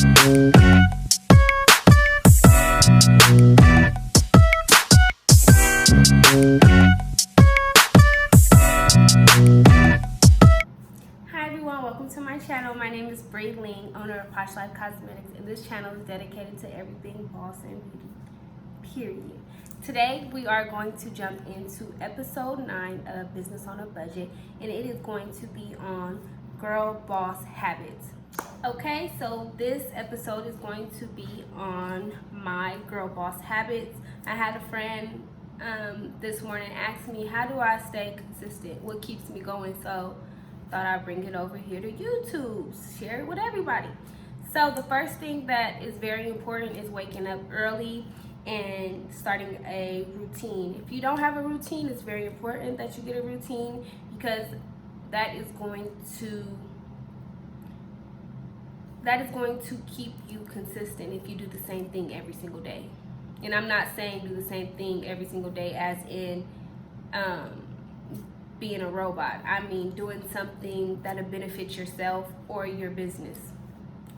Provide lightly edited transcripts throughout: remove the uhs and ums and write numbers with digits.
Welcome to my channel. My name is Ling, owner of Posh Life Cosmetics, and this channel is dedicated to everything boss and beauty, period. Today we are going to jump into episode 9 of Business on a Budget, and it is going to be on girl boss habits. Okay, so this episode is going to be on my girl boss habits. I had a friend this morning ask me, how do I stay consistent? What keeps me going? So thought I'd bring it over here to YouTube, share it with everybody. So the first thing that is very important is waking up early and starting a routine. If you don't have a routine, it's very important that you get a routine, because that is going to keep you consistent if you do the same thing every single day. And I'm not saying do the same thing every single day as in being a robot. I mean doing something that'll benefit yourself or your business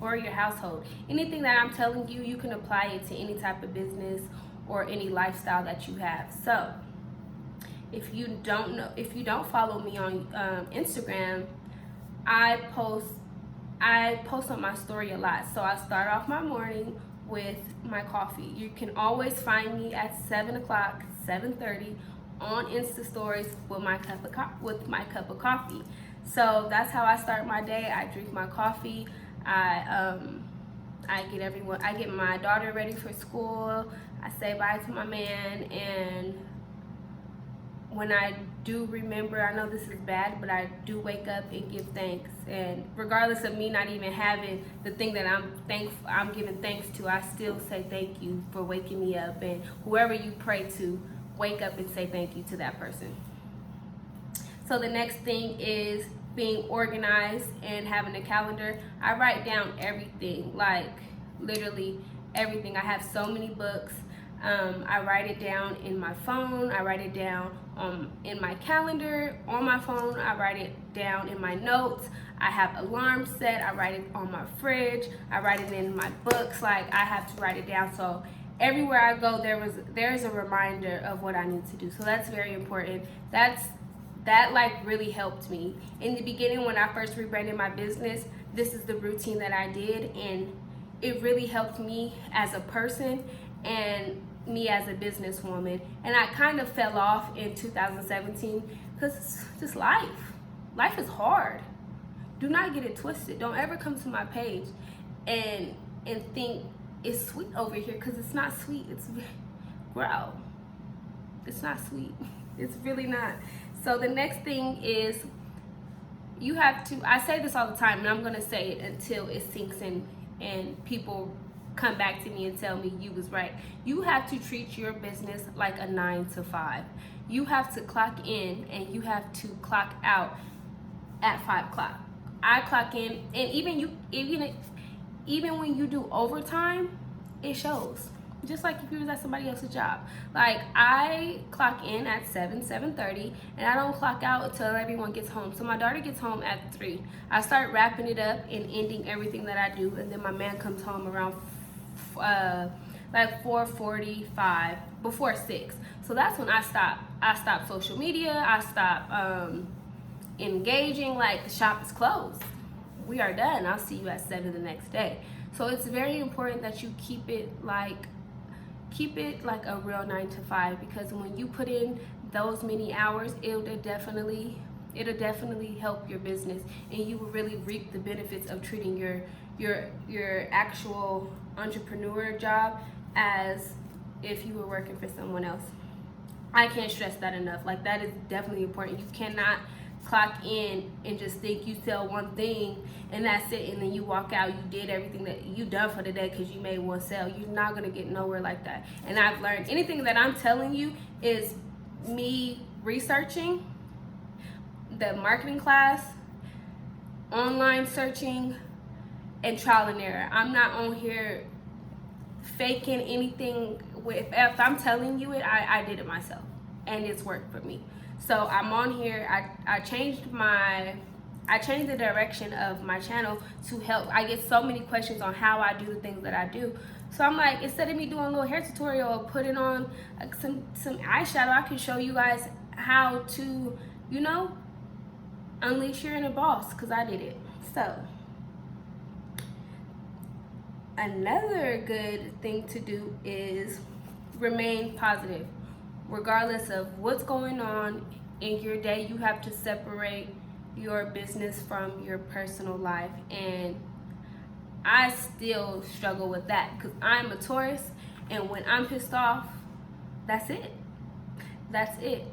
or your household. Anything that I'm telling you, you can apply it to any type of business or any lifestyle that you have. So if you don't follow me on Instagram, I post on my story a lot. So I start off my morning with my coffee. You can always find me at 7 o'clock, 7:30 on Insta stories with my cup of coffee. So that's how I start my day. I drink my coffee. I get my daughter ready for school. I say bye to my man, and when I do remember, I know this is bad, but I do wake up and give thanks. And regardless of me not even having the thing that I'm giving thanks to, I still say thank you for waking me up. And whoever you pray to, wake up and say thank you to that person. So the next thing is being organized and having a calendar. I write down everything, like literally everything. I have so many books. I write it down in my phone. I write it down in my calendar on my phone. I write it down in my notes. I have alarms set. I write it on my fridge. I write it in my books. Like, I have to write it down, so everywhere I go, there's a reminder of what I need to do. So that's very important. That like really helped me in the beginning when I first rebranded my business. This is the routine that I did, and it really helped me as a person and me as a businesswoman. And I kind of fell off in 2017 because it's just life is hard. Do not get it twisted. Don't ever come to my page and think it's sweet over here, because it's not sweet. It's it's not sweet. It's really not. So the next thing is, you have to, I say this all the time, and I'm going to say it until it sinks in and people come back to me and tell me you was right. You have to treat your business like a 9 to 5. You have to clock in and you have to clock out at 5 o'clock. I clock in, and even when you do overtime, it shows. Just like if you was at somebody else's job. Like, I clock in at 7:30, and I don't clock out until everyone gets home. So my daughter gets home at 3. I start wrapping it up and ending everything that I do, and then my man comes home around like 4:45, before 6. So that's when I stop social media. I stop engaging. Like, the shop is closed. We are done. I'll see you at 7 the next day. So it's very important that you keep it like a real 9 to 5, because when you put in those many hours, it'll definitely help your business, and you will really reap the benefits of treating your actual entrepreneur job as if you were working for someone else. I can't stress that enough. Like, that is definitely important. You cannot clock in and just think you sell one thing and that's it, and then you walk out, you did everything that you done for the day because you made one sale. You're not going to get nowhere like that. And I've learned, anything that I'm telling you is me researching, the marketing class, online searching, and trial and error. I'm not on here faking anything. If I'm telling you it, I did it myself, and it's worked for me. So I'm on here. I changed my I changed the direction of my channel to help. I get so many questions on how I do the things that I do. So I'm like, instead of me doing a little hair tutorial or putting on some eyeshadow, I can show you guys how to, you know, unleash your inner boss, because I did it. So another good thing to do is remain positive. Regardless of what's going on in your day, you have to separate your business from your personal life. And I still struggle with that because I'm a Taurus, and when I'm pissed off, that's it. That's it.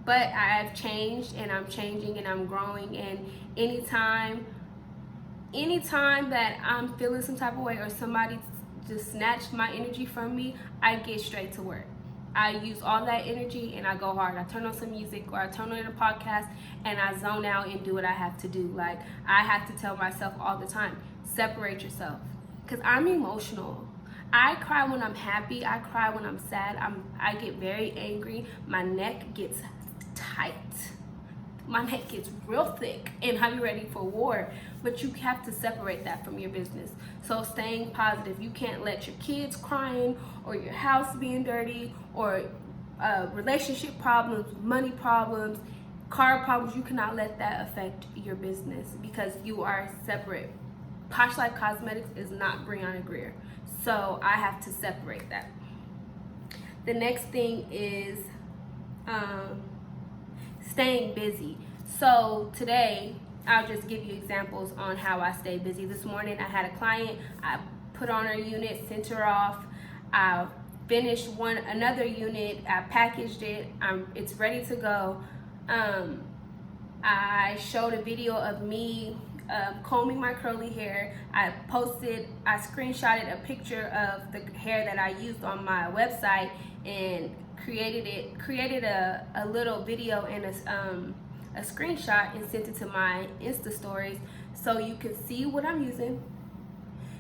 But I've changed, and I'm changing, and I'm growing, and anytime that I'm feeling some type of way or somebody just snatched my energy from me, I get straight to work. I use all that energy and I go hard. I turn on some music or I turn on a podcast and I zone out and do what I have to do. Like, I have to tell myself all the time, separate yourself. Because I'm emotional. I cry when I'm happy. I cry when I'm sad. I get very angry. My neck gets tight. My neck gets real thick and I'm ready for war. But you have to separate that from your business. So staying positive. You can't let your kids crying or your house being dirty or relationship problems, money problems, car problems. You cannot let that affect your business because you are separate. Posh Life Cosmetics is not Brianna Greer. So I have to separate that. The next thing is staying busy. So today, I'll just give you examples on how I stay busy. This morning, I had a client. I put on her unit, sent her off. I finished another unit. I packaged it. It's ready to go. I showed a video of me combing my curly hair. I screenshotted a picture of the hair that I used on my website and created a little video and a screenshot and sent it to my Insta stories so you can see what I'm using.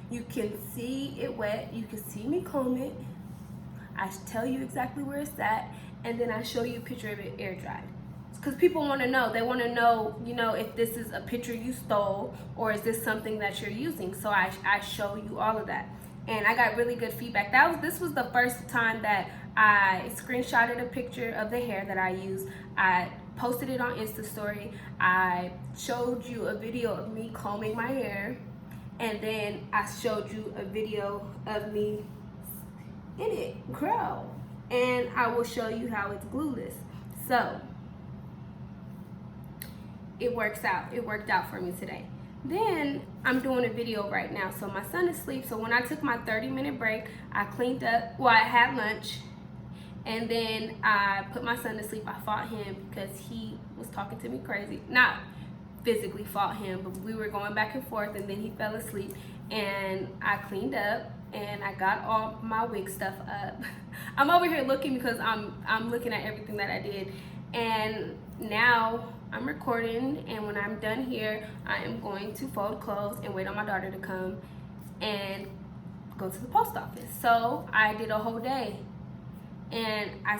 You can see it wet. You can see me comb it. I tell you exactly where it's at, and then I show you a picture of it air dried. Because people want to know. They want to know, you know, if this is a picture you stole or is this something that you're using. So I show you all of that. And I got really good feedback. This was the first time that I screenshotted a picture of the hair that I used. I posted it on Insta story. I showed you a video of me combing my hair, and then I showed you a video of me in it, girl. And I will show you how it's glueless. So it works out. It worked out for me today. Then I'm doing a video right now. So my son is asleep. So when I took my 30-minute break, I cleaned up. Well, I had lunch. And then I put my son to sleep. I fought him because he was talking to me crazy. Not physically fought him, but we were going back and forth, and then he fell asleep. And I cleaned up and I got all my wig stuff up. I'm over here looking because I'm looking at everything that I did. And now I'm recording, and when I'm done here, I am going to fold clothes and wait on my daughter to come and go to the post office. So I did a whole day. And I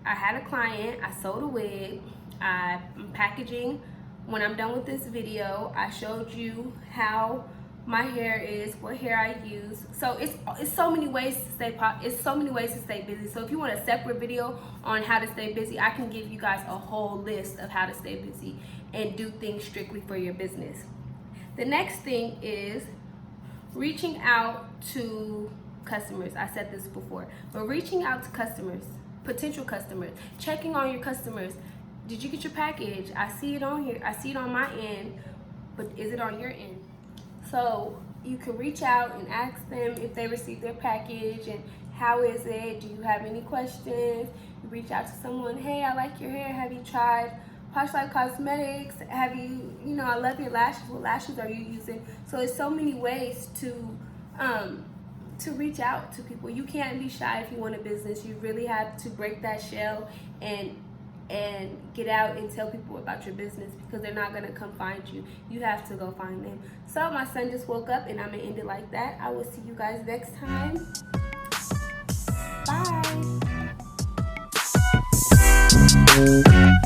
had a client, I sold a wig, I'm packaging. When I'm done with this video, I showed you how my hair is, what hair I use. So it's so many ways to stay busy. So if you want a separate video on how to stay busy, I can give you guys a whole list of how to stay busy and do things strictly for your business. The next thing is reaching out to customers. I said this before, but reaching out to customers, potential customers, checking on your customers. Did you get your package? I see it on here. I see it on my end, but is it on your end? So you can reach out and ask them if they received their package and how is it? Do you have any questions? You reach out to someone. Hey, I like your hair. Have you tried Posh Life Cosmetics? Have you, I love your lashes. What lashes are you using? So there's so many ways to reach out to people. You can't be shy if you want a business. You really have to break that shell and get out and tell people about your business, because they're not gonna come find you. You have to go find them. So my son just woke up, and I'm gonna end it like that. I will see you guys next time. Bye.